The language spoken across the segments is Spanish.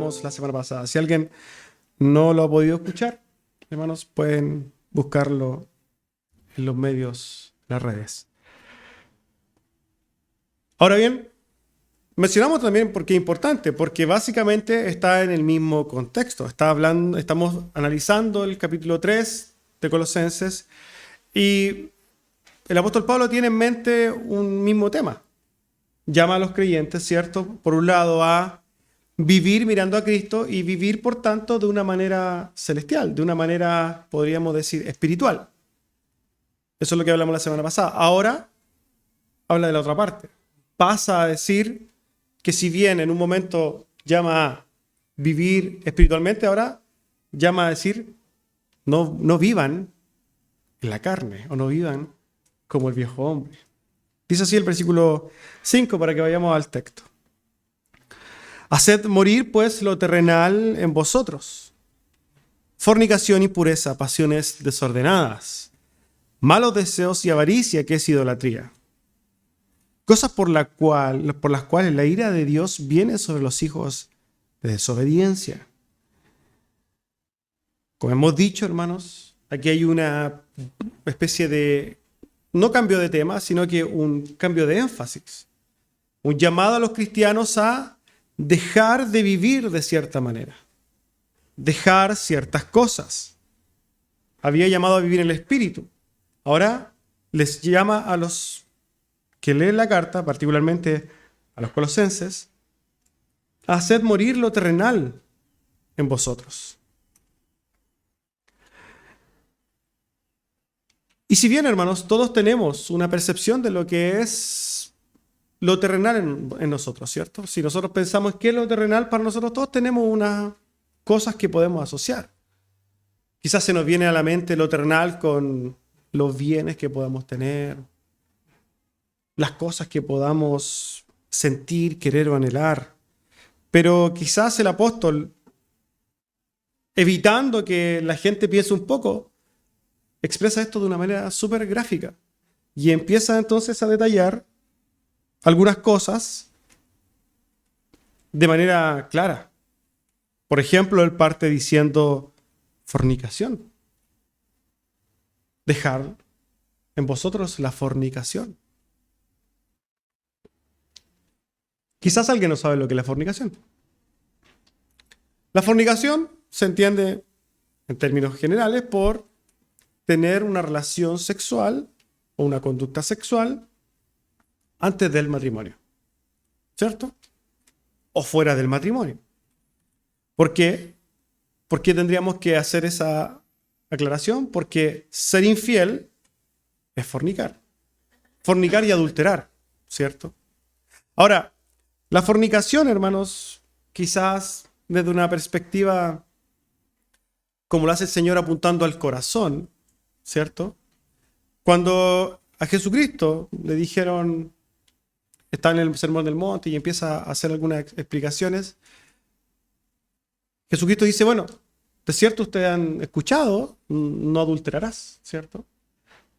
hablamos la semana pasada. Si alguien no lo ha podido escuchar, hermanos, pueden buscarlo en los medios, las redes. Ahora bien, mencionamos también por qué es importante, porque básicamente está en el mismo contexto. Estamos analizando el capítulo 3 de Colosenses y el apóstol Pablo tiene en mente un mismo tema. Llama a los creyentes, ¿cierto? Por un lado a vivir mirando a Cristo y vivir, por tanto, de una manera celestial, de una manera, podríamos decir, espiritual. Eso es lo que hablamos la semana pasada. Ahora habla de la otra parte. Pasa a decir que si bien en un momento llama a vivir espiritualmente, ahora llama a decir no vivan en la carne o no vivan como el viejo hombre. Dice así el versículo 5 para que vayamos al texto. Haced morir pues lo terrenal en vosotros: fornicación, impureza, pasiones desordenadas, malos deseos y avaricia, que es idolatría. Cosas por las cuales la ira de Dios viene sobre los hijos de desobediencia. Como hemos dicho, hermanos, aquí hay una especie de, no cambio de tema, sino que un cambio de énfasis. Un llamado a los cristianos a dejar de vivir de cierta manera. Dejar ciertas cosas. Había llamado a vivir en el Espíritu. Ahora les llama a los que leen la carta, particularmente a los colosenses, haced morir lo terrenal en vosotros. Y si bien, hermanos, todos tenemos una percepción de lo que es lo terrenal en nosotros, ¿cierto? Si nosotros pensamos qué es lo terrenal para nosotros, todos tenemos unas cosas que podemos asociar. Quizás se nos viene a la mente lo terrenal con los bienes que podamos tener, las cosas que podamos sentir, querer o anhelar. Pero quizás el apóstol, evitando que la gente piense un poco, expresa esto de una manera súper gráfica y empieza entonces a detallar algunas cosas de manera clara. Por ejemplo, él parte diciendo fornicación. Dejar en vosotros la fornicación. Quizás alguien no sabe lo que es la fornicación. La fornicación se entiende en términos generales por tener una relación sexual o una conducta sexual antes del matrimonio, ¿cierto? O fuera del matrimonio. ¿Por qué? ¿Por qué tendríamos que hacer esa aclaración? Porque ser infiel es fornicar. Fornicar y adulterar, ¿cierto? Ahora, la fornicación, hermanos, quizás desde una perspectiva como lo hace el Señor apuntando al corazón, ¿cierto? Cuando a Jesucristo le dijeron, está en el Sermón del Monte y empieza a hacer algunas explicaciones, Jesucristo dice, bueno, de cierto ustedes han escuchado, no adulterarás, ¿cierto?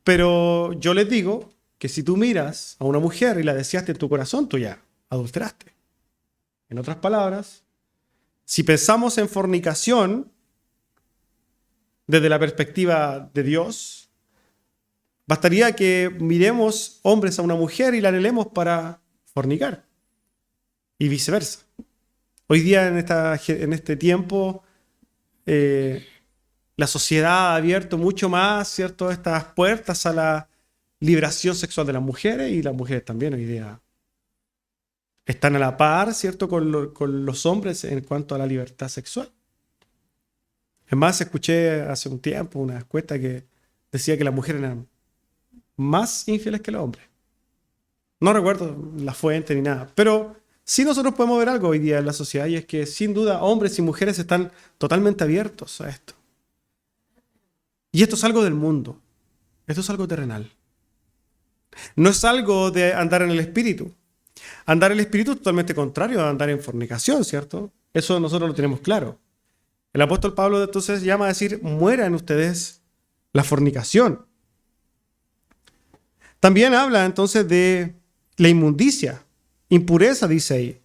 Pero yo les digo que si tú miras a una mujer y la deseaste en tu corazón, tú ya adulteraste. En otras palabras, si pensamos en fornicación desde la perspectiva de Dios, bastaría que miremos hombres a una mujer y la anhelemos para fornicar. Y viceversa. Hoy día, en este tiempo, la sociedad ha abierto mucho más, ¿cierto?, estas puertas a la liberación sexual de las mujeres, y las mujeres también hoy día están a la par, ¿cierto?, con los hombres en cuanto a la libertad sexual. Es más, escuché hace un tiempo una encuesta que decía que las mujeres eran más infieles que los hombres. No recuerdo la fuente ni nada, pero sí nosotros podemos ver algo hoy día en la sociedad, y es que sin duda hombres y mujeres están totalmente abiertos a esto. Y esto es algo del mundo, esto es algo terrenal. No es algo de andar en el espíritu. Andar en el espíritu es totalmente contrario a andar en fornicación, ¿cierto? Eso nosotros lo tenemos claro. El apóstol Pablo entonces llama a decir, muera en ustedes la fornicación. También habla entonces de la inmundicia, impureza, dice ahí.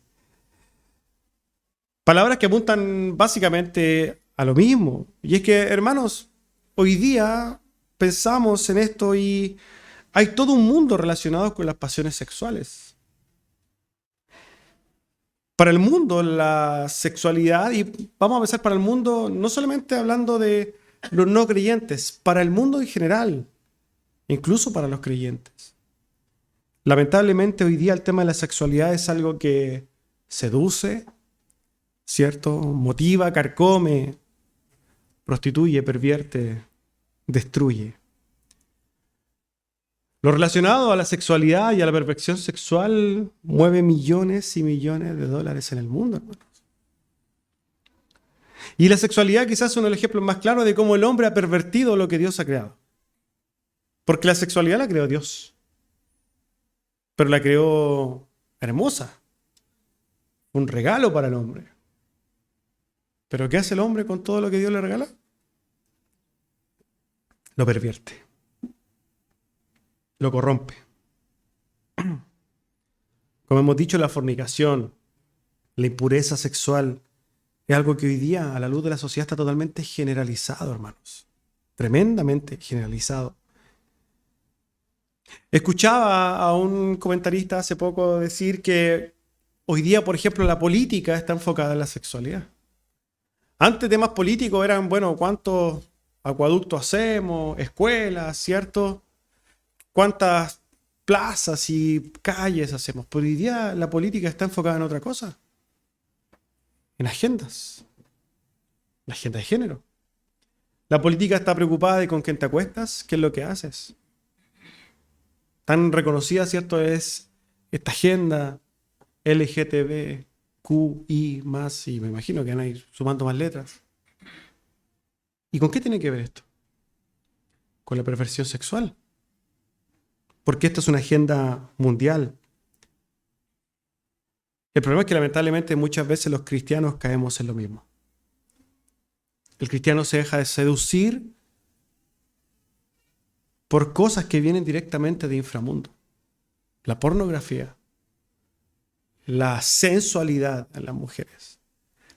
Palabras que apuntan básicamente a lo mismo. Y es que, hermanos, hoy día pensamos en esto y hay todo un mundo relacionado con las pasiones sexuales. Para el mundo, la sexualidad, y vamos a pensar para el mundo, no solamente hablando de los no creyentes, para el mundo en general, incluso para los creyentes. Lamentablemente hoy día el tema de la sexualidad es algo que seduce, ¿cierto? Motiva, carcome, prostituye, pervierte, destruye. Lo relacionado a la sexualidad y a la perfección sexual mueve millones y millones de dólares en el mundo, hermanos. Y la sexualidad quizás es uno de los ejemplos más claros de cómo el hombre ha pervertido lo que Dios ha creado. Porque la sexualidad la creó Dios, pero la creó hermosa, un regalo para el hombre. ¿Pero qué hace el hombre con todo lo que Dios le regala? Lo pervierte, lo corrompe. Como hemos dicho, la fornicación, la impureza sexual, es algo que hoy día, a la luz de la sociedad, está totalmente generalizado, hermanos. Tremendamente generalizado. Escuchaba a un comentarista hace poco decir que hoy día, por ejemplo, la política está enfocada en la sexualidad. Antes temas políticos eran, bueno, ¿cuántos acueductos hacemos? Escuelas, ¿cierto? ¿Cuántas plazas y calles hacemos? Pero hoy día la política está enfocada en otra cosa. En agendas. La agenda de género. La política está preocupada de con quién te acuestas, qué es lo que haces. Tan reconocida, ¿cierto? Es esta agenda LGTBQI+, y me imagino que van a ir sumando más letras. ¿Y con qué tiene que ver esto? Con la perversión sexual. Porque esta es una agenda mundial. El problema es que lamentablemente muchas veces los cristianos caemos en lo mismo. El cristiano se deja de seducir por cosas que vienen directamente de inframundo. La pornografía, la sensualidad en las mujeres,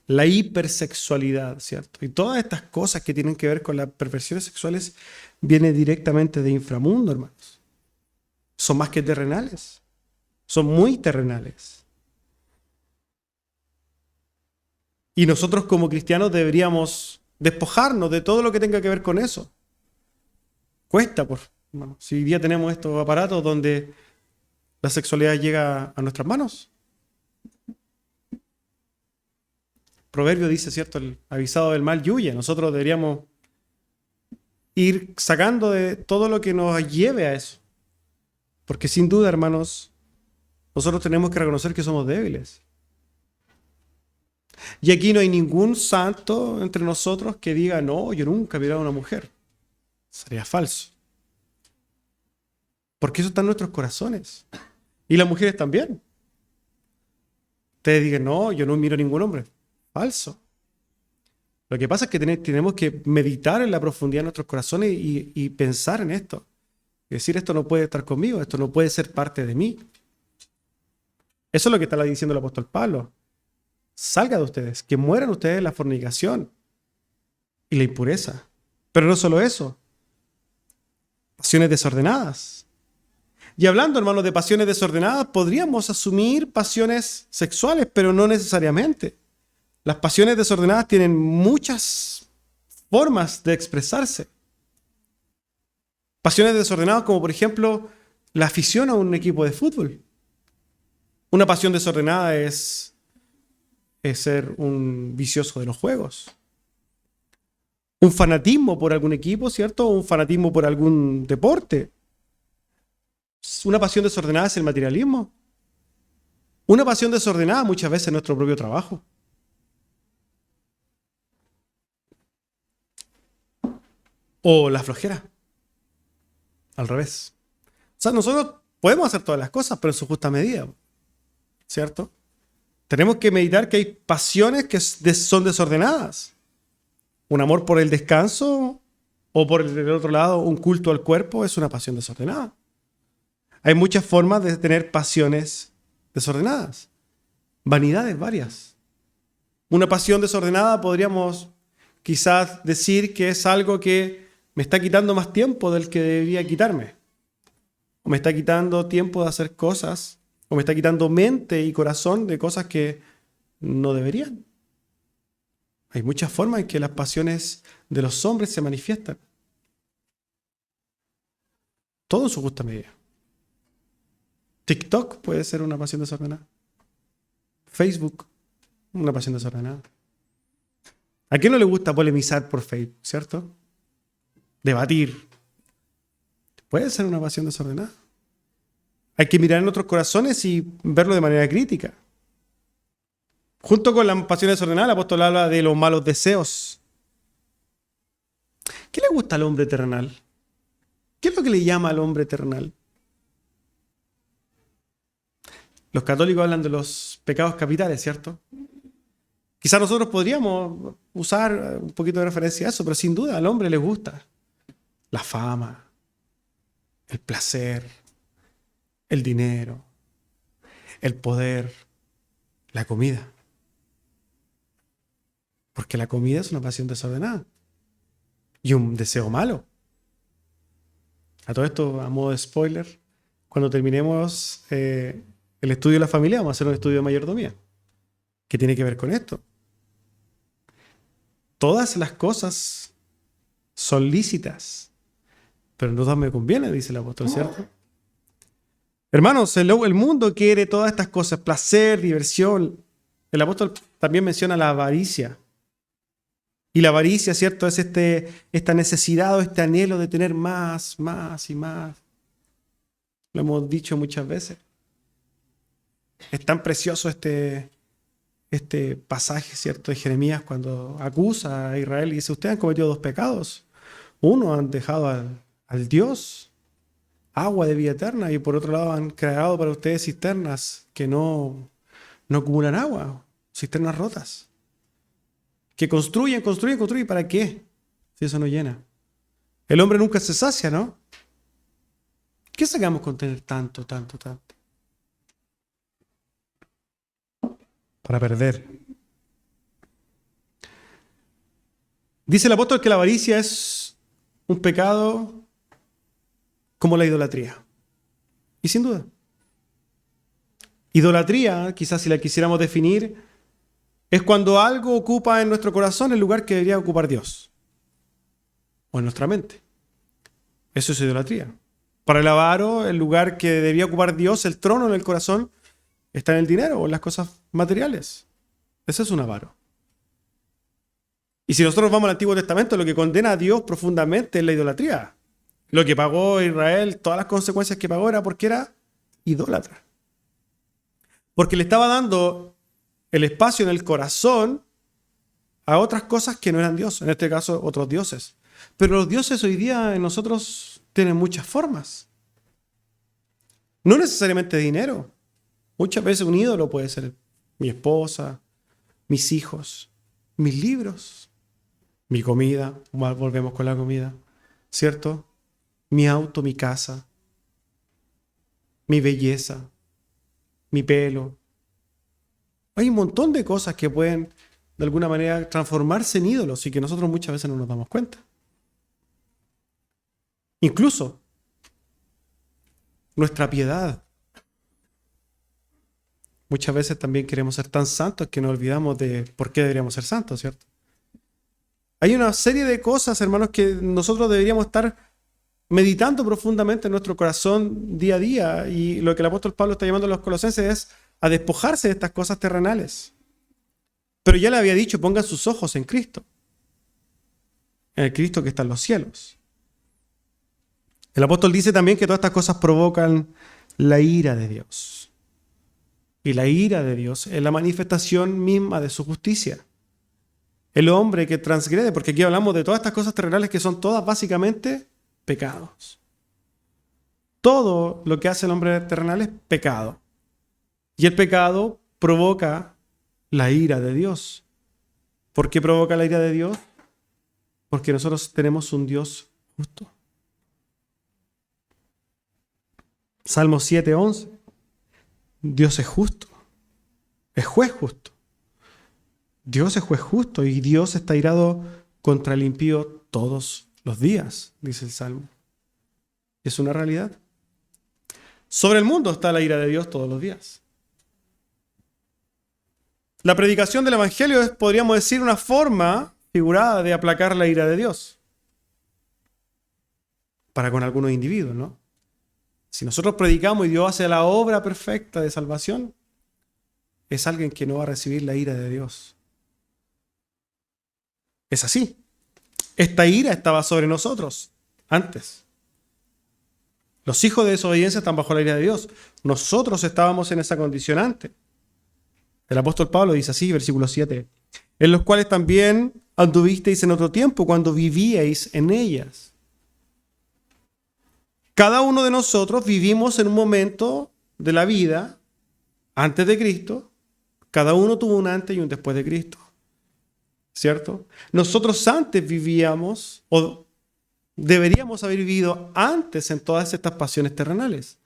la hipersexualidad, ¿cierto? Y todas estas cosas que tienen que ver con las perversiones sexuales vienen directamente de inframundo, hermanos. Son más que terrenales. Son muy terrenales. Y nosotros como cristianos deberíamos despojarnos de todo lo que tenga que ver con eso. Cuesta, bueno, si hoy día tenemos estos aparatos donde la sexualidad llega a nuestras manos. Proverbio dice, ¿cierto? El avisado del mal huye. Nosotros deberíamos ir sacando de todo lo que nos lleve a eso. Porque sin duda, hermanos, nosotros tenemos que reconocer que somos débiles. Y aquí no hay ningún santo entre nosotros que diga, no, yo nunca he mirado a una mujer. Sería falso. Porque eso está en nuestros corazones. Y las mujeres también. Ustedes digan, no, yo no miro a ningún hombre. Falso. Lo que pasa es que tenemos que meditar en la profundidad de nuestros corazones y pensar en esto. Y decir, esto no puede estar conmigo, esto no puede ser parte de mí. Eso es lo que está diciendo el apóstol Pablo. Salga de ustedes, que mueran ustedes la fornicación y la impureza. Pero no solo eso. Pasiones desordenadas. Y hablando, hermanos, de pasiones desordenadas, podríamos asumir pasiones sexuales, pero no necesariamente. Las pasiones desordenadas tienen muchas formas de expresarse. Pasiones desordenadas como, por ejemplo, la afición a un equipo de fútbol. Una pasión desordenada es ser un vicioso de los juegos. Un fanatismo por algún equipo, ¿cierto? Un fanatismo por algún deporte. Una pasión desordenada es el materialismo. Una pasión desordenada muchas veces es nuestro propio trabajo. O la flojera. Al revés. O sea, nosotros podemos hacer todas las cosas, pero en su justa medida. ¿Cierto? Tenemos que meditar que hay pasiones que son desordenadas. Un amor por el descanso o por el otro lado un culto al cuerpo es una pasión desordenada. Hay muchas formas de tener pasiones desordenadas. Vanidades varias. Una pasión desordenada podríamos quizás decir que es algo que me está quitando más tiempo del que debería quitarme. O me está quitando tiempo de hacer cosas, o me está quitando mente y corazón de cosas que no deberían. Hay muchas formas en que las pasiones de los hombres se manifiestan. Todo en su justa medida. TikTok puede ser una pasión desordenada. Facebook, una pasión desordenada. ¿A quién no le gusta polemizar por Facebook, cierto? Debatir. Puede ser una pasión desordenada. Hay que mirar en otros corazones y verlo de manera crítica. Junto con la pasión desordenada, el apóstol habla de los malos deseos. ¿Qué le gusta al hombre terrenal? ¿Qué es lo que le llama al hombre terrenal? Los católicos hablan de los pecados capitales, ¿cierto? Quizás nosotros podríamos usar un poquito de referencia a eso, pero sin duda al hombre le gusta la fama, el placer, el dinero, el poder, la comida. Porque la comida es una pasión desordenada y un deseo malo. A todo esto, a modo de spoiler, cuando terminemos el estudio de la familia, vamos a hacer un estudio de mayordomía que tiene que ver con esto. Todas las cosas son lícitas, pero no todas me convienen, dice el apóstol, ¿cierto? Hermanos, el mundo quiere todas estas cosas, placer, diversión. El apóstol también menciona la avaricia. Y la avaricia, ¿cierto? Es esta necesidad o este anhelo de tener más, más y más. Lo hemos dicho muchas veces. Es tan precioso este pasaje, ¿cierto? De Jeremías cuando acusa a Israel y dice, ustedes han cometido dos pecados. Uno, han dejado al Dios, agua de vida eterna, y por otro lado han creado para ustedes cisternas que no acumulan agua, cisternas rotas. Que construyen, ¿para qué? Si eso no llena. El hombre nunca se sacia, ¿no? ¿Qué sacamos con tener tanto? Para perder. Dice el apóstol que la avaricia es un pecado como la idolatría. Y sin duda. Idolatría, quizás si la quisiéramos definir, es cuando algo ocupa en nuestro corazón el lugar que debería ocupar Dios. O en nuestra mente. Eso es idolatría. Para el avaro, el lugar que debía ocupar Dios, el trono en el corazón, está en el dinero o en las cosas materiales. Ese es un avaro. Y si nosotros vamos al Antiguo Testamento, lo que condena a Dios profundamente es la idolatría. Lo que pagó Israel, todas las consecuencias que pagó era porque era idólatra. Porque le estaba dando el espacio en el corazón a otras cosas que no eran Dios, en este caso otros dioses. Pero los dioses hoy día en nosotros tienen muchas formas. No necesariamente dinero. Muchas veces un ídolo puede ser mi esposa, mis hijos, mis libros, mi comida, volvemos con la comida, ¿cierto? Mi auto, mi casa, mi belleza, mi pelo. Hay un montón de cosas que pueden de alguna manera transformarse en ídolos y que nosotros muchas veces no nos damos cuenta. Incluso nuestra piedad. Muchas veces también queremos ser tan santos que nos olvidamos de por qué deberíamos ser santos, ¿cierto? Hay una serie de cosas, hermanos, que nosotros deberíamos estar meditando profundamente en nuestro corazón día a día. Y lo que el apóstol Pablo está llamando a los colosenses es a despojarse de estas cosas terrenales. Pero ya le había dicho, pongan sus ojos en Cristo. En el Cristo que está en los cielos. El apóstol dice también que todas estas cosas provocan la ira de Dios. Y la ira de Dios es la manifestación misma de su justicia. El hombre que transgrede, porque aquí hablamos de todas estas cosas terrenales que son todas básicamente pecados. Todo lo que hace el hombre terrenal es pecado. Y el pecado provoca la ira de Dios. ¿Por qué provoca la ira de Dios? Porque nosotros tenemos un Dios justo. Salmo 7:11. Dios es justo. Es juez justo. Dios es juez justo y Dios está irado contra el impío todos los días, dice el Salmo. Es una realidad. Sobre el mundo está la ira de Dios todos los días. La predicación del Evangelio es, podríamos decir, una forma figurada de aplacar la ira de Dios. Para con algunos individuos, ¿no? Si nosotros predicamos y Dios hace la obra perfecta de salvación, es alguien que no va a recibir la ira de Dios. Es así. Esta ira estaba sobre nosotros antes. Los hijos de desobediencia están bajo la ira de Dios. Nosotros estábamos en esa condición antes. El apóstol Pablo dice así, versículo 7, en los cuales también anduvisteis en otro tiempo cuando vivíais en ellas. Cada uno de nosotros vivimos en un momento de la vida antes de Cristo. Cada uno tuvo un antes y un después de Cristo. ¿Cierto? Nosotros antes vivíamos, o deberíamos haber vivido antes en todas estas pasiones terrenales.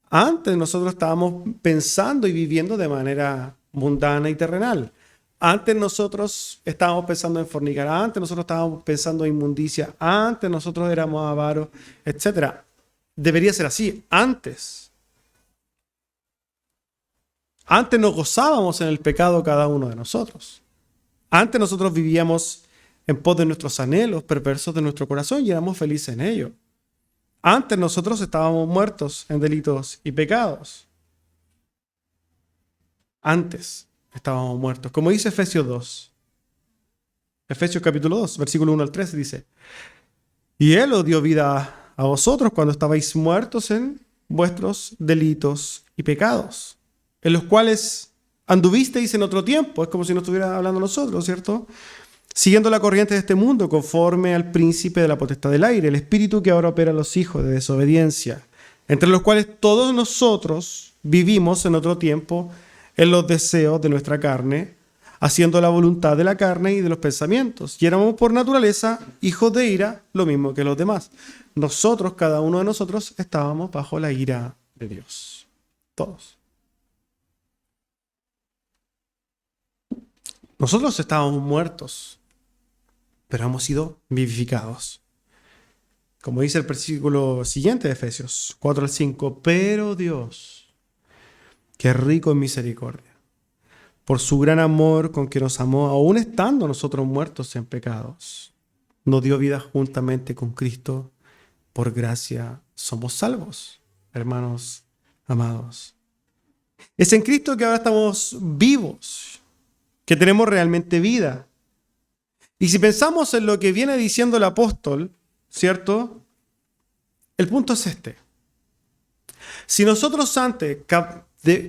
Antes nosotros estábamos pensando y viviendo de manera mundana y terrenal. Antes nosotros estábamos pensando en fornicar, antes nosotros estábamos pensando en inmundicia, antes nosotros éramos avaros, etc. Debería ser así, antes. Antes nos gozábamos en el pecado cada uno de nosotros. Antes nosotros vivíamos en pos de nuestros anhelos perversos de nuestro corazón y éramos felices en ello. Antes nosotros estábamos muertos en delitos y pecados. Antes estábamos muertos. Como dice Efesios 2. Efesios capítulo 2, versículo 1 al 13 dice, y Él os dio vida a vosotros cuando estabais muertos en vuestros delitos y pecados, en los cuales anduvisteis en otro tiempo. Es como si nos estuviera hablando nosotros, ¿cierto? Siguiendo la corriente de este mundo, conforme al príncipe de la potestad del aire, el espíritu que ahora opera en los hijos de desobediencia, entre los cuales todos nosotros vivimos en otro tiempo en los deseos de nuestra carne, haciendo la voluntad de la carne y de los pensamientos. Y éramos por naturaleza hijos de ira, lo mismo que los demás. Nosotros, cada uno de nosotros, estábamos bajo la ira de Dios. Todos. Nosotros estábamos muertos, pero hemos sido vivificados. Como dice el versículo siguiente de Efesios 4 al 5, pero Dios, que es rico en misericordia, por su gran amor con que nos amó, aun estando nosotros muertos en pecados, nos dio vida juntamente con Cristo. Por gracia somos salvos, hermanos amados. Es en Cristo que ahora estamos vivos, que tenemos realmente vida. Y si pensamos en lo que viene diciendo el apóstol, ¿cierto? El punto es este. Si nosotros antes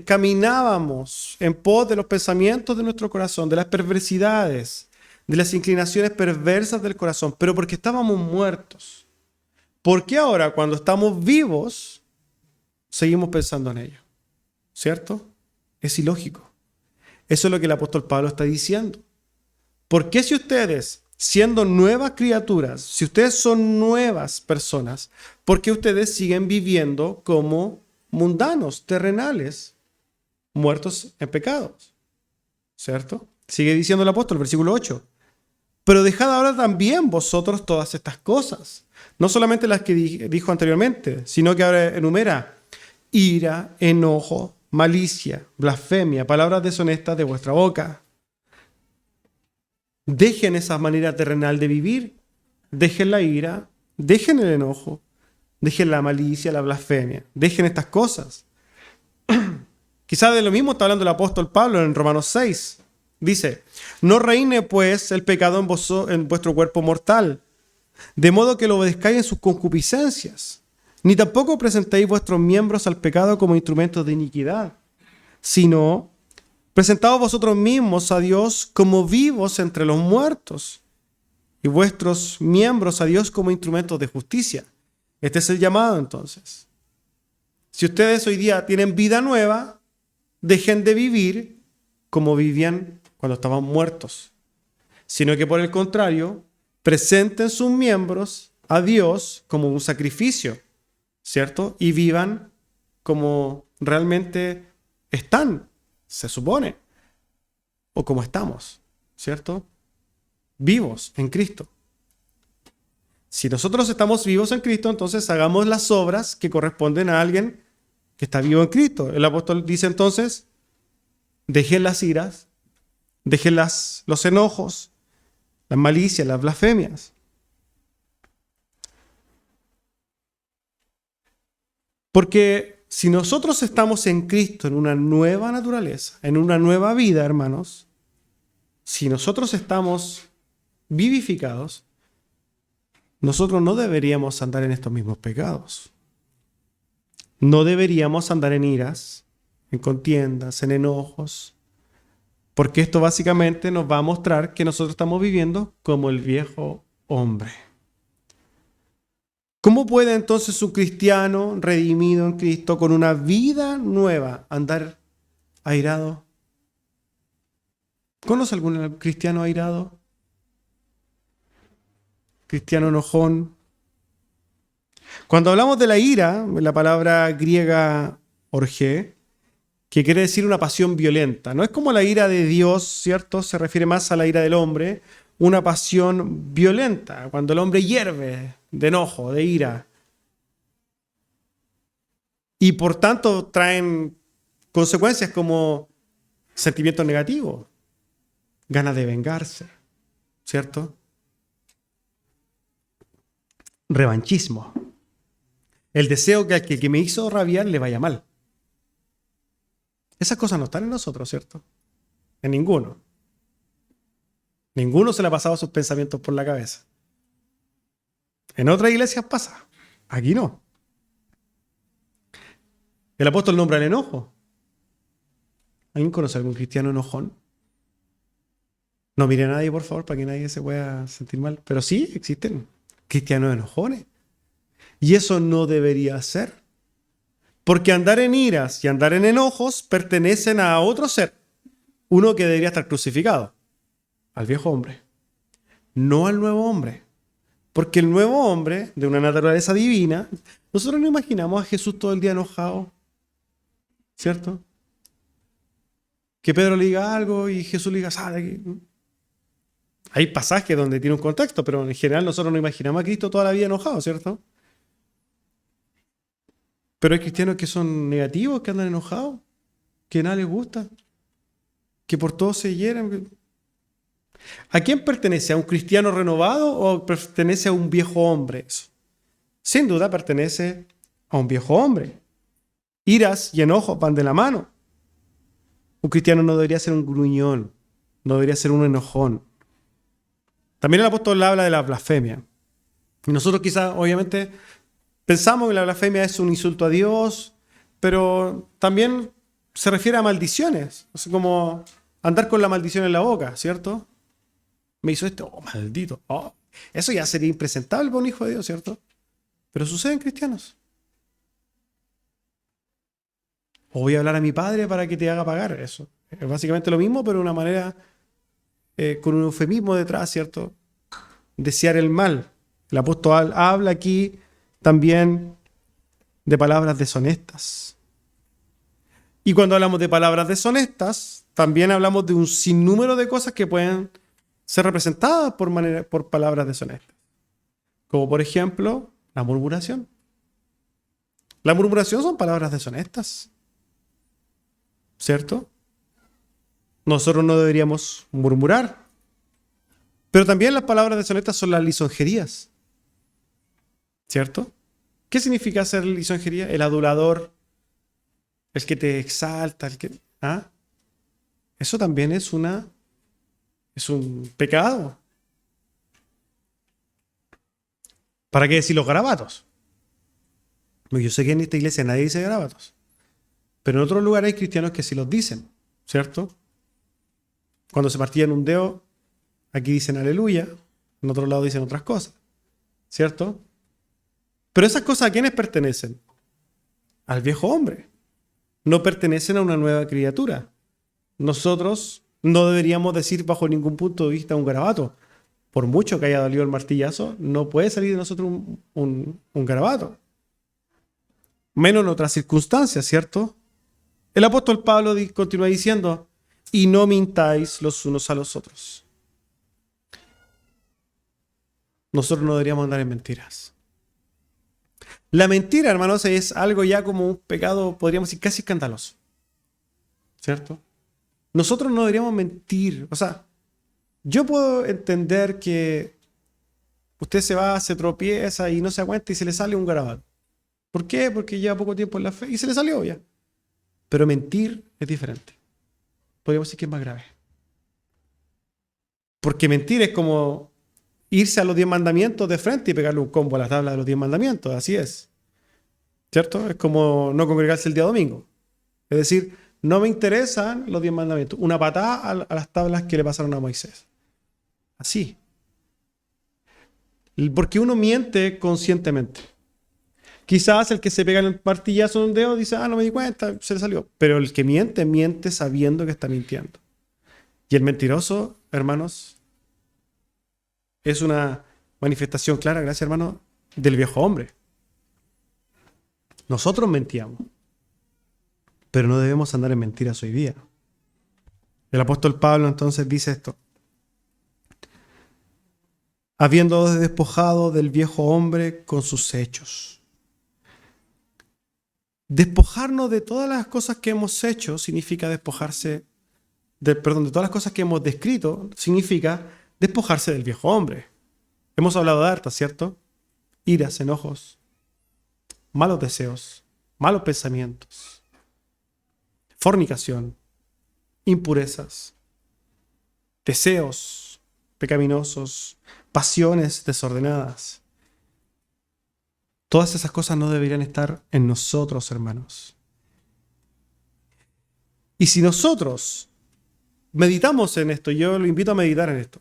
caminábamos en pos de los pensamientos de nuestro corazón, de las perversidades, de las inclinaciones perversas del corazón, pero porque estábamos muertos, ¿por qué ahora cuando estamos vivos seguimos pensando en ello? ¿Cierto? Es ilógico. Eso es lo que el apóstol Pablo está diciendo. ¿Por qué si ustedes, siendo nuevas criaturas, si ustedes son nuevas personas, por qué ustedes siguen viviendo como mundanos, terrenales, muertos en pecados? ¿Cierto? Sigue diciendo el apóstol, versículo 8. Pero dejad ahora también vosotros todas estas cosas, no solamente las que dijo anteriormente, sino que ahora enumera ira, enojo, malicia, blasfemia, palabras deshonestas de vuestra boca. Dejen esa manera terrenal de vivir, dejen la ira, dejen el enojo, dejen la malicia, la blasfemia, dejen estas cosas. Quizás de lo mismo está hablando el apóstol Pablo en Romanos 6. Dice, no reine pues el pecado en vuestro cuerpo mortal, de modo que lo obedezcáis en sus concupiscencias, ni tampoco presentéis vuestros miembros al pecado como instrumentos de iniquidad, sino presentaos vosotros mismos a Dios como vivos entre los muertos, y vuestros miembros a Dios como instrumentos de justicia. Este es el llamado entonces. Si ustedes hoy día tienen vida nueva, dejen de vivir como vivían cuando estaban muertos, sino que por el contrario, presenten sus miembros a Dios como un sacrificio, ¿cierto? Y vivan como realmente están, se supone, o como estamos, ¿cierto? Vivos en Cristo. Si nosotros estamos vivos en Cristo, entonces hagamos las obras que corresponden a alguien que está vivo en Cristo. El apóstol dice entonces, dejen las iras, dejen los enojos, las malicias, las blasfemias. Porque si nosotros estamos en Cristo, en una nueva naturaleza, en una nueva vida, hermanos, si nosotros estamos vivificados, nosotros no deberíamos andar en estos mismos pecados. No deberíamos andar en iras, en contiendas, en enojos, porque esto básicamente nos va a mostrar que nosotros estamos viviendo como el viejo hombre. ¿Cómo puede entonces un cristiano redimido en Cristo con una vida nueva andar airado? ¿Conoce algún cristiano airado? ¿Cristiano enojón? Cuando hablamos de la ira, la palabra griega orgé, que quiere decir una pasión violenta, no es como la ira de Dios, ¿cierto? Se refiere más a la ira del hombre, una pasión violenta, cuando el hombre hierve de enojo, de ira. Y por tanto traen consecuencias como sentimientos negativos, ganas de vengarse, ¿cierto? Revanchismo. El deseo que al que me hizo rabiar le vaya mal. Esas cosas no están en nosotros, ¿cierto? En ninguno. Ninguno se le ha pasado sus pensamientos por la cabeza. En otras iglesias pasa. Aquí no. El apóstol nombra el enojo. ¿Alguien conoce a algún cristiano enojón? No mire a nadie, por favor, para que nadie se pueda sentir mal. Pero sí, existen cristianos enojones. Y eso no debería ser. Porque andar en iras y andar en enojos pertenecen a otro ser. Uno que debería estar crucificado. Al viejo hombre. No al nuevo hombre. Porque el nuevo hombre, de una naturaleza divina, nosotros no imaginamos a Jesús todo el día enojado. ¿Cierto? Que Pedro le diga algo y Jesús le diga, sal de aquí. Hay pasajes donde tiene un contexto, pero en general nosotros no imaginamos a Cristo toda la vida enojado, ¿cierto? Pero hay cristianos que son negativos, que andan enojados, que nada les gusta, que por todo se hieren. ¿A quién pertenece? ¿A un cristiano renovado o pertenece a un viejo hombre eso? Sin duda pertenece a un viejo hombre. Iras y enojos van de la mano. Un cristiano no debería ser un gruñón, no debería ser un enojón. También el apóstol habla de la blasfemia. Y nosotros quizás, obviamente, pensamos que la blasfemia es un insulto a Dios, pero también se refiere a maldiciones. O sea, como andar con la maldición en la boca, ¿cierto? Me hizo esto, oh, maldito. Oh, eso ya sería impresentable para un hijo de Dios, ¿cierto? Pero sucede en cristianos. O voy a hablar a mi padre para que te haga pagar eso. Es básicamente lo mismo, pero de una manera con un eufemismo detrás, ¿cierto? Desear el mal. El apóstol habla aquí también de palabras deshonestas. Y cuando hablamos de palabras deshonestas, también hablamos de un sinnúmero de cosas que pueden ser representadas por palabras deshonestas. Como por ejemplo, la murmuración. La murmuración son palabras deshonestas. ¿Cierto? Nosotros no deberíamos murmurar. Pero también las palabras deshonestas son las lisonjerías. ¿Cierto? ¿Qué significa ser lisonjería? El adulador, el que te exalta, el que... ¿ah? Eso también es un pecado. ¿Para qué decir los garabatos? Yo sé que en esta iglesia nadie dice garabatos. Pero en otros lugares hay cristianos que sí los dicen, ¿cierto? Cuando se partían un dedo, aquí dicen aleluya, en otro lado dicen otras cosas, ¿cierto? Pero esas cosas, ¿a quiénes pertenecen? Al viejo hombre. No pertenecen a una nueva criatura. Nosotros no deberíamos decir bajo ningún punto de vista un garabato. Por mucho que haya dolido el martillazo, no puede salir de nosotros un garabato. Menos en otras circunstancias, ¿cierto? El apóstol Pablo continúa diciendo, y no mintáis los unos a los otros. nosotros no deberíamos andar en mentiras. La mentira, hermanos, es algo ya como un pecado, podríamos decir, casi escandaloso. ¿Cierto? Nosotros no deberíamos mentir. O sea, yo puedo entender que usted se va, se tropieza y no se aguanta y se le sale un garabato. ¿Por qué? Porque lleva poco tiempo en la fe y se le salió ya. Pero mentir es diferente. Podríamos decir que es más grave. Porque mentir es como irse a los 10 mandamientos de frente y pegarle un combo a la tabla de los 10 mandamientos. Así es. ¿Cierto? Es como no congregarse el día domingo. Es decir, no me interesan los 10 mandamientos. Una patada a las tablas que le pasaron a Moisés. Así. Porque uno miente conscientemente. Quizás el que se pega en el martillazo en un dedo dice, no me di cuenta, se le salió. Pero el que miente, miente sabiendo que está mintiendo. Y el mentiroso, hermanos, es una manifestación clara, gracias hermano, del viejo hombre. Nosotros mentíamos, pero no debemos andar en mentiras hoy día. El apóstol Pablo entonces dice esto. Habiendo despojado del viejo hombre con sus hechos. Despojarnos de todas las cosas que hemos hecho significa despojarse, de todas las cosas que hemos descrito significa despojarse del viejo hombre. Hemos hablado de hartas, ¿cierto? Iras, enojos, malos deseos, malos pensamientos, fornicación, impurezas, deseos pecaminosos, pasiones desordenadas. Todas esas cosas no deberían estar en nosotros, hermanos. Y si nosotros meditamos en esto, yo lo invito a meditar en esto.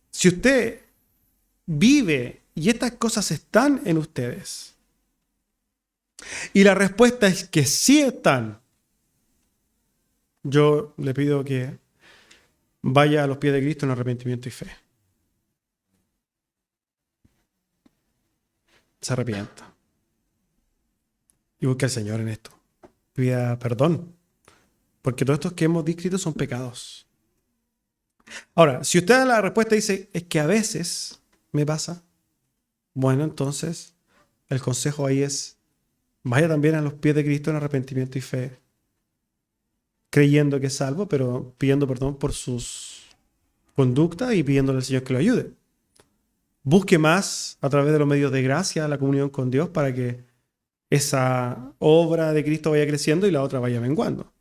Si usted vive y estas cosas están en ustedes, y la respuesta es que sí están, yo le pido que vaya a los pies de Cristo en arrepentimiento y fe. Se arrepienta. Y busque al Señor en esto. Pida perdón. Porque todos estos que hemos descrito son pecados. Ahora, si usted la respuesta dice, es que a veces me pasa, bueno, entonces el consejo ahí es, vaya también a los pies de Cristo en arrepentimiento y fe, creyendo que es salvo, pero pidiendo perdón por sus conductas y pidiéndole al Señor que lo ayude. Busque más a través de los medios de gracia la comunión con Dios para que esa obra de Cristo vaya creciendo y la otra vaya menguando.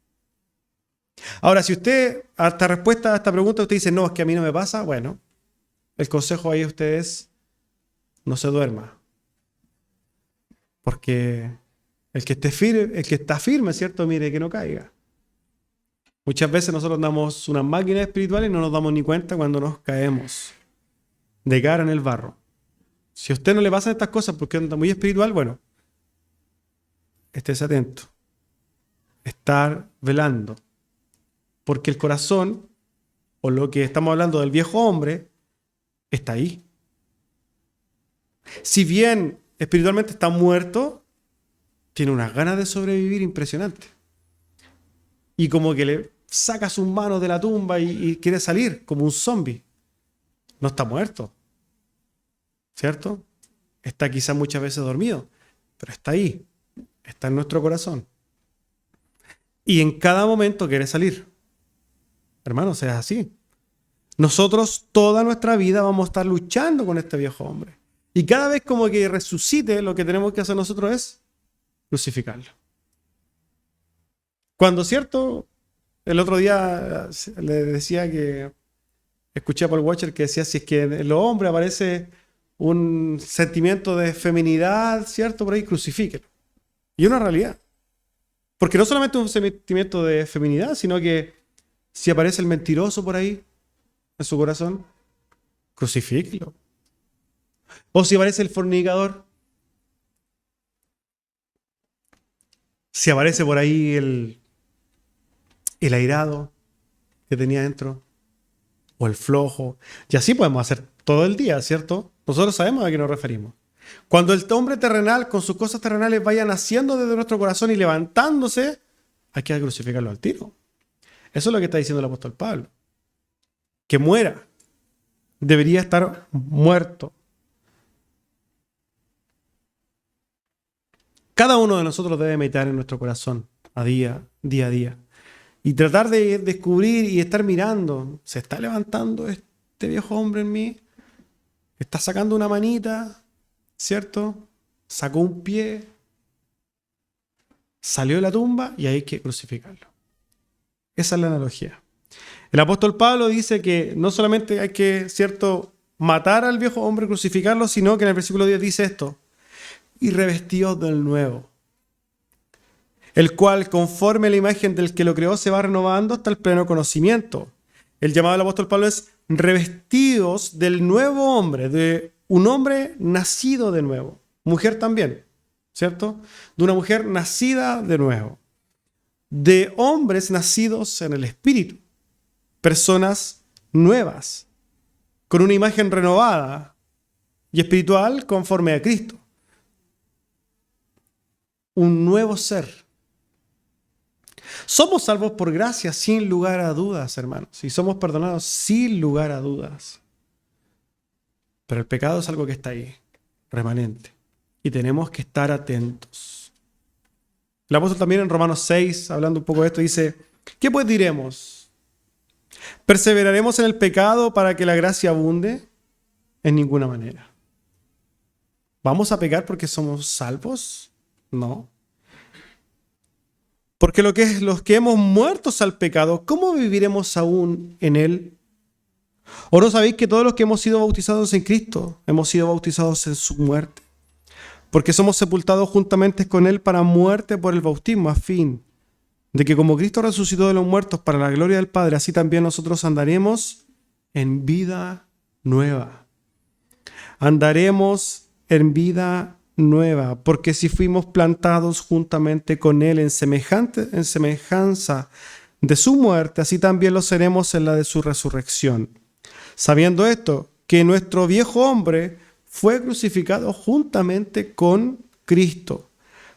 Ahora, si usted, hasta respuesta a esta pregunta, usted dice, no, es que a mí no me pasa, bueno, el consejo ahí a usted es, no se duerma. Porque el que está firme, ¿cierto? Mire que no caiga. Muchas veces nosotros damos unas máquinas espirituales y no nos damos ni cuenta cuando nos caemos de cara en el barro. Si a usted no le pasan estas cosas porque anda muy espiritual, bueno, estés atento. Estar velando. Porque el corazón, o lo que estamos hablando del viejo hombre, está ahí. Si bien espiritualmente está muerto, tiene unas ganas de sobrevivir impresionantes. Y como que le saca sus manos de la tumba y quiere salir como un zombie. No está muerto, ¿cierto? Está quizás muchas veces dormido, pero está ahí, está en nuestro corazón. Y en cada momento quiere salir. Hermanos, es así. Nosotros toda nuestra vida vamos a estar luchando con este viejo hombre. Y cada vez como que resucite, lo que tenemos que hacer nosotros es crucificarlo. Cuando, ¿cierto? El otro día le decía que escuché a Paul Washer que decía si es que en los hombres aparece un sentimiento de feminidad, ¿cierto? Por ahí, crucifíquelo. Y es una realidad. Porque no solamente un sentimiento de feminidad, sino que si aparece el mentiroso por ahí, en su corazón, crucifíquelo. O si aparece el fornicador, si aparece por ahí el airado que tenía dentro, o el flojo, y así podemos hacer todo el día, ¿cierto? Nosotros sabemos a qué nos referimos. Cuando el hombre terrenal con sus cosas terrenales vaya naciendo desde nuestro corazón y levantándose, hay que crucificarlo al tiro. Eso es lo que está diciendo el apóstol Pablo. Que muera. Debería estar muerto. Cada uno de nosotros debe meditar en nuestro corazón día a día. Y tratar de descubrir y estar mirando, ¿se está levantando este viejo hombre en mí? ¿Está sacando una manita? ¿Cierto? Sacó un pie, salió de la tumba y hay que crucificarlo. Esa es la analogía. El apóstol Pablo dice que no solamente hay que, ¿cierto?, matar al viejo hombre, crucificarlo, sino que en el versículo 10 dice esto: y revestíos del nuevo, el cual, conforme a la imagen del que lo creó, se va renovando hasta el pleno conocimiento. El llamado del apóstol Pablo es revestidos del nuevo hombre, de un hombre nacido de nuevo. Mujer también, ¿cierto? De una mujer nacida de nuevo. De hombres nacidos en el Espíritu. Personas nuevas, con una imagen renovada y espiritual conforme a Cristo. Un nuevo ser. Somos salvos por gracia sin lugar a dudas, hermanos. Y somos perdonados sin lugar a dudas. Pero el pecado es algo que está ahí, remanente. Y tenemos que estar atentos. El apóstol también en Romanos 6, hablando un poco de esto, dice: ¿qué pues diremos? ¿Perseveraremos en el pecado para que la gracia abunde? En ninguna manera. ¿Vamos a pecar porque somos salvos? No. Porque los que hemos muerto al pecado, ¿cómo viviremos aún en él? ¿O no sabéis que todos los que hemos sido bautizados en Cristo, hemos sido bautizados en su muerte? Porque somos sepultados juntamente con él para muerte por el bautismo, a fin de que como Cristo resucitó de los muertos para la gloria del Padre, así también nosotros andaremos en vida nueva. Andaremos en vida nueva, porque si fuimos plantados juntamente con él en semejanza de su muerte, así también lo seremos en la de su resurrección. Sabiendo esto, que nuestro viejo hombre fue crucificado juntamente con Cristo,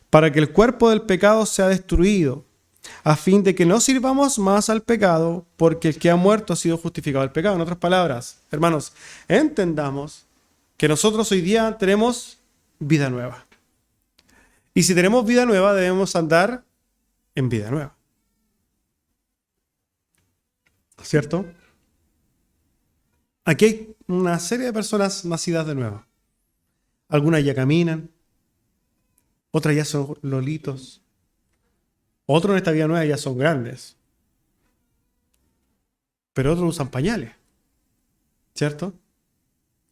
para que el cuerpo del pecado sea destruido, a fin de que no sirvamos más al pecado, porque el que ha muerto ha sido justificado del pecado. En otras palabras, hermanos, entendamos que nosotros hoy día tenemos vida nueva. Y si tenemos vida nueva, debemos andar en vida nueva. ¿Cierto? Aquí hay una serie de personas nacidas de nuevo. Algunas ya caminan, otras ya son lolitos, otros en esta vida nueva ya son grandes, pero otros usan pañales, ¿cierto?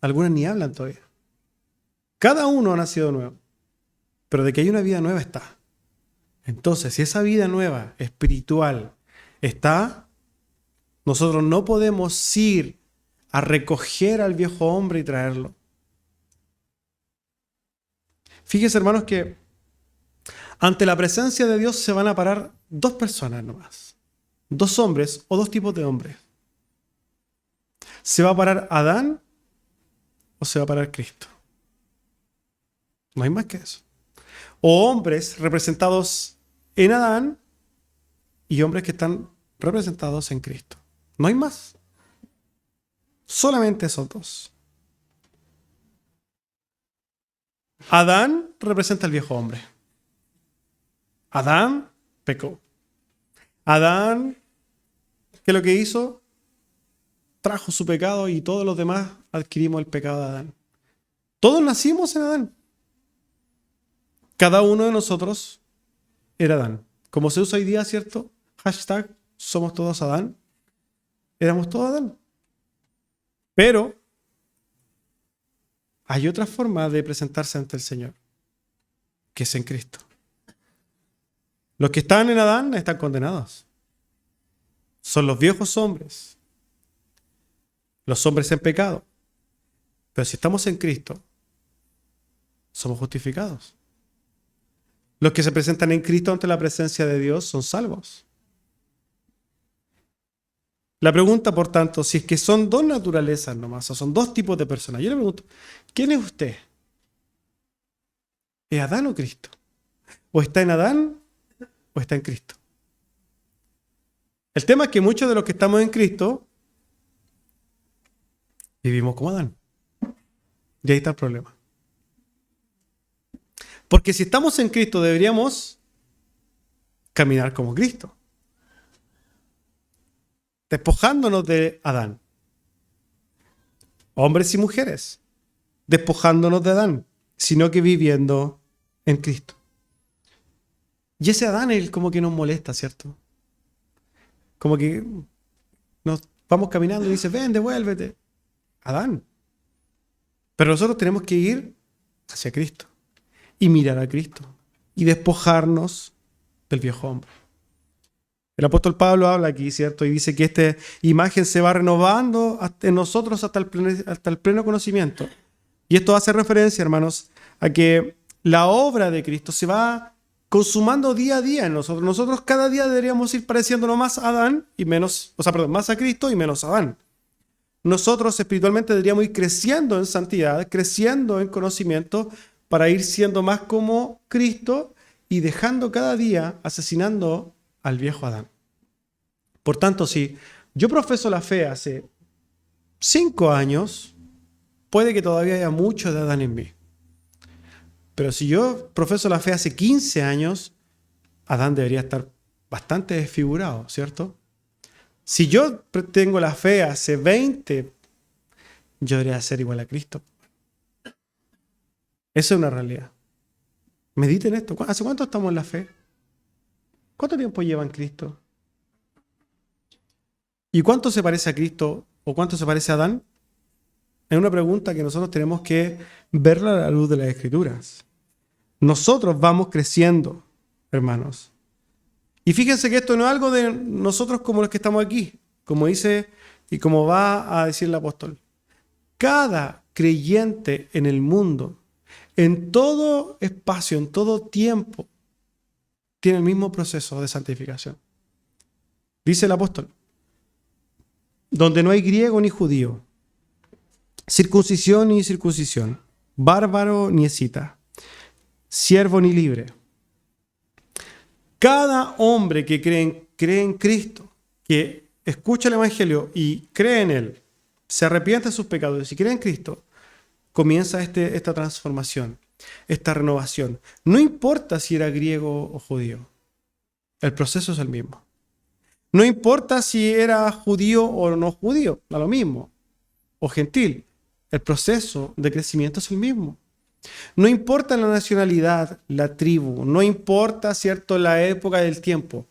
Algunas ni hablan todavía. Cada uno ha nacido nuevo, pero de que hay una vida nueva está. Entonces, si esa vida nueva, espiritual, está, nosotros no podemos ir a recoger al viejo hombre y traerlo. Fíjense, hermanos, que ante la presencia de Dios se van a parar dos personas nomás. Dos hombres o dos tipos de hombres. ¿Se va a parar Adán o se va a parar Cristo? No hay más que eso. O hombres representados en Adán y hombres que están representados en Cristo. No hay más. Solamente esos dos. Adán representa al viejo hombre. Adán pecó. Adán, ¿qué es lo que hizo? Trajo su pecado y todos los demás adquirimos el pecado de Adán. Todos nacimos en Adán. Cada uno de nosotros era Adán. Como se usa hoy día, ¿cierto? Hashtag, somos todos Adán. Éramos todos Adán. Pero hay otra forma de presentarse ante el Señor, que es en Cristo. Los que están en Adán están condenados. Son los viejos hombres, los hombres en pecado. Pero si estamos en Cristo, somos justificados. Los que se presentan en Cristo ante la presencia de Dios son salvos. La pregunta, por tanto, si es que son dos naturalezas nomás, o son dos tipos de personas. Yo le pregunto, ¿quién es usted? ¿Es Adán o Cristo? ¿O está en Adán o está en Cristo? El tema es que muchos de los que estamos en Cristo vivimos como Adán. Y ahí está el problema. Porque si estamos en Cristo, deberíamos caminar como Cristo, despojándonos de Adán. Hombres y mujeres, despojándonos de Adán, sino que viviendo en Cristo. Y ese Adán es el como que nos molesta, ¿cierto? Como que nos vamos caminando y dice, ven, devuélvete. Adán. Pero nosotros tenemos que ir hacia Cristo y mirar a Cristo y despojarnos del viejo hombre. El apóstol Pablo habla aquí, ¿cierto? Y dice que esta imagen se va renovando en nosotros hasta el pleno conocimiento. Y esto hace referencia, hermanos, a que la obra de Cristo se va consumando día a día en nosotros. Nosotros cada día deberíamos ir pareciéndonos más a Adán y menos, más a Cristo y menos a Adán. Nosotros espiritualmente deberíamos ir creciendo en santidad, creciendo en conocimiento para ir siendo más como Cristo y dejando cada día, asesinando al viejo Adán. Por tanto, si yo profeso la fe hace 5 años, puede que todavía haya mucho de Adán en mí. Pero si yo profeso la fe hace 15 años, Adán debería estar bastante desfigurado, ¿cierto? Si yo tengo la fe hace 20, yo debería ser igual a Cristo. Eso es una realidad. Mediten esto. ¿Hace cuánto estamos en la fe? ¿Cuánto tiempo lleva en Cristo? ¿Y cuánto se parece a Cristo o cuánto se parece a Adán? Es una pregunta que nosotros tenemos que verla a la luz de las Escrituras. Nosotros vamos creciendo, hermanos. Y fíjense que esto no es algo de nosotros como los que estamos aquí, como dice y como va a decir el apóstol. Cada creyente en el mundo, en todo espacio, en todo tiempo, tiene el mismo proceso de santificación. Dice el apóstol, donde no hay griego ni judío, circuncisión ni circuncisión, bárbaro ni escita, siervo ni libre. Cada hombre que cree en Cristo, que escucha el Evangelio y cree en Él, se arrepiente de sus pecados y cree en Cristo, comienza esta transformación, esta renovación. No importa si era griego o judío, el proceso es el mismo. No importa si era judío o no judío, da lo mismo, o gentil, el proceso de crecimiento es el mismo. No importa la nacionalidad, la tribu, no importa, ¿cierto?, la época del tiempo.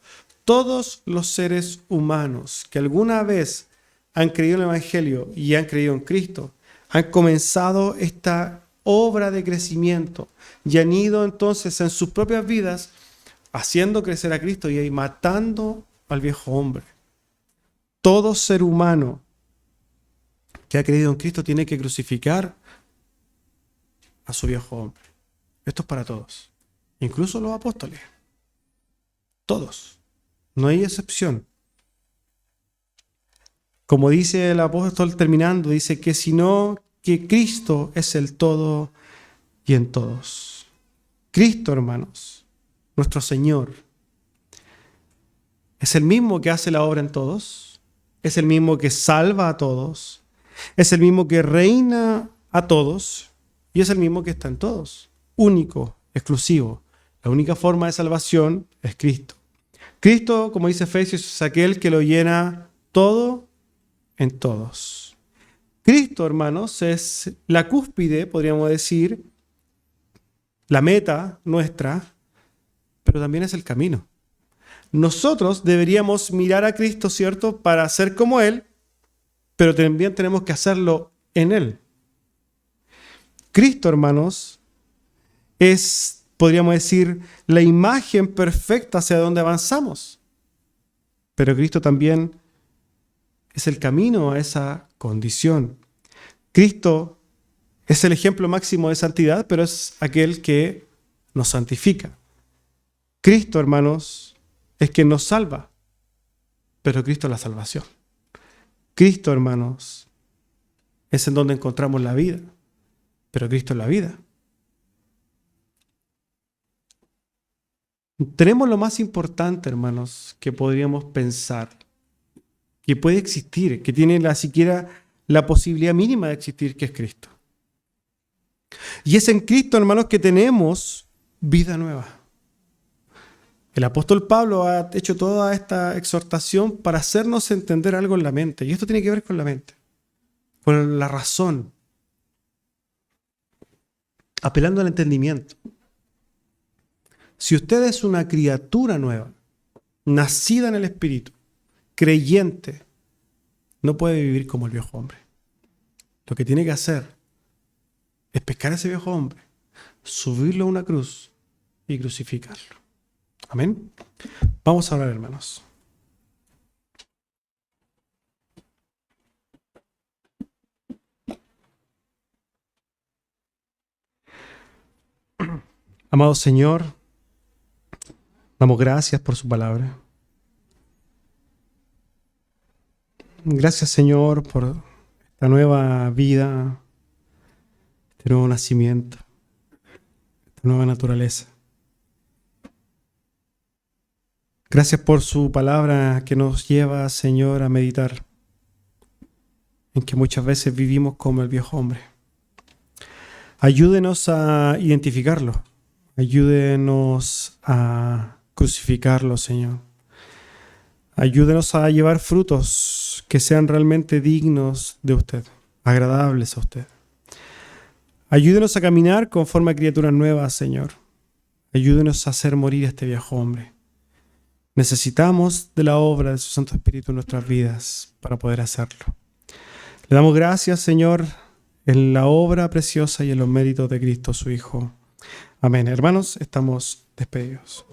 Todos los seres humanos que alguna vez han creído en el Evangelio y han creído en Cristo, han comenzado esta obra de crecimiento y han ido entonces en sus propias vidas haciendo crecer a Cristo y matando al viejo hombre. Todo ser humano que ha creído en Cristo tiene que crucificar a su viejo hombre. Esto es para todos, incluso los apóstoles. Todos. No hay excepción. Como dice el apóstol terminando, dice que sino que Cristo es el todo y en todos. Cristo, hermanos, nuestro Señor, es el mismo que hace la obra en todos, es el mismo que salva a todos, es el mismo que reina a todos y es el mismo que está en todos. Único, exclusivo. La única forma de salvación es Cristo. Cristo, como dice Efesios, es aquel que lo llena todo en todos. Cristo, hermanos, es la cúspide, podríamos decir, la meta nuestra, pero también es el camino. Nosotros deberíamos mirar a Cristo, ¿cierto?, para ser como Él, pero también tenemos que hacerlo en Él. Cristo, hermanos, es, podríamos decir, la imagen perfecta hacia donde avanzamos. Pero Cristo también es el camino a esa condición. Cristo es el ejemplo máximo de santidad, pero es aquel que nos santifica. Cristo, hermanos, es quien nos salva, pero Cristo es la salvación. Cristo, hermanos, es en donde encontramos la vida, pero Cristo es la vida. Tenemos lo más importante, hermanos, que podríamos pensar, que puede existir, que tiene siquiera la posibilidad mínima de existir, que es Cristo. Y es en Cristo, hermanos, que tenemos vida nueva. El apóstol Pablo ha hecho toda esta exhortación para hacernos entender algo en la mente. Y esto tiene que ver con la mente, con la razón, apelando al entendimiento. Si usted es una criatura nueva, nacida en el Espíritu, creyente, no puede vivir como el viejo hombre. Lo que tiene que hacer es pescar a ese viejo hombre, subirlo a una cruz y crucificarlo. Amén. Vamos a orar, hermanos. Amado Señor, damos gracias por su palabra. Gracias, Señor, por esta nueva vida, este nuevo nacimiento, esta nueva naturaleza. Gracias por su palabra que nos lleva, Señor, a meditar en que muchas veces vivimos como el viejo hombre. Ayúdenos a identificarlo. Ayúdenos a crucificarlo, Señor. Ayúdenos a llevar frutos que sean realmente dignos de usted, agradables a usted. Ayúdenos a caminar conforme a criaturas nuevas, Señor. Ayúdenos a hacer morir a este viejo hombre. Necesitamos de la obra de su Santo Espíritu en nuestras vidas para poder hacerlo. Le damos gracias, Señor, en la obra preciosa y en los méritos de Cristo, su Hijo. Amén. Hermanos, estamos despedidos.